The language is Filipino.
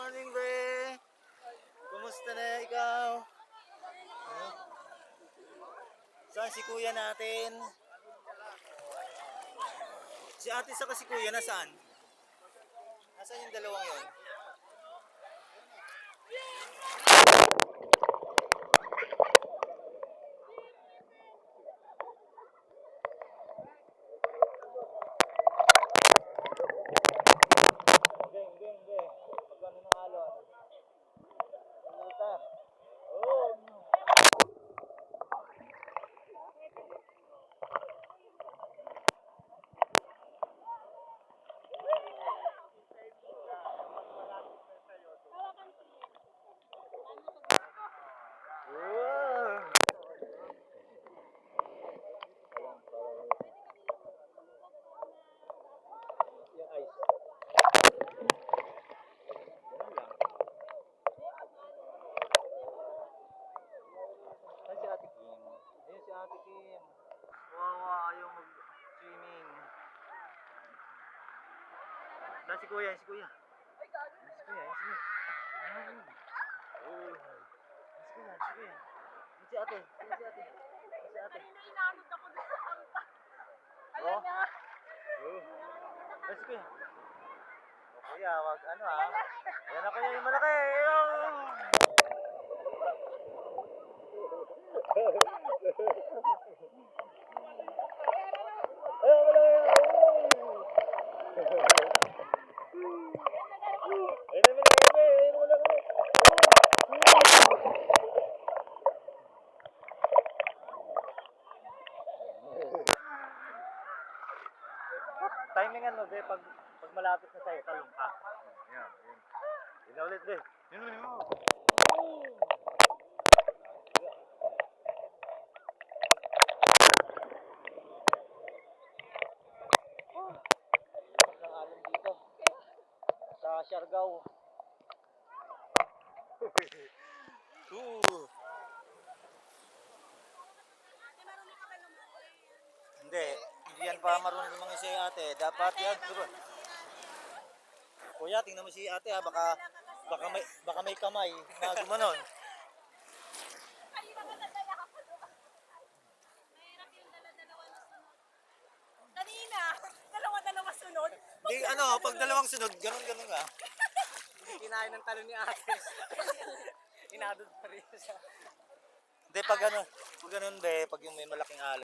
morning, be. Kumusta na ikaw? Huh? Saan si kuya natin? Si ate saka si kuya, nasaan? Nasaan yung dalawang yon? Hindi. Pagkano ng alon? Puta. Oh. Wow. Yung ice. Saan si Ate Kim? Ayun si Ate Kim. Wow, ayaw mag-swimming. Saan si Kuya? Si Kuya. Si Kuya, si Kuya. Ayun. Oh. Si Kuya, si Kuya. Si Ate, si Ate. Si Ate. Inanod ako doon sa kanta. Oh. Ayan na. Oh. Ay, si Kuya. O Kuya, wag ano ha. Ayan na Kuya yung malaki. Timing ano, be, pag malapit na sa'yo, talong ka. Ayan, ayan. Yun na ulit, be. Yun na, yun. Ang alon dito. Sa Siargao. Hindi yan pa marunong lumangoy si ate. Dapat yan. Kuya, tingnan mo si ate ha. Baka may kamay na gumanon. Kanina, dalawa-dalawa sunod. Di ano, pag dalawang sunod, ganun nga. Kinain ng talon ni ate. Inadod pa rin siya. Hindi, pag ganun be, pag yung may malaking alon.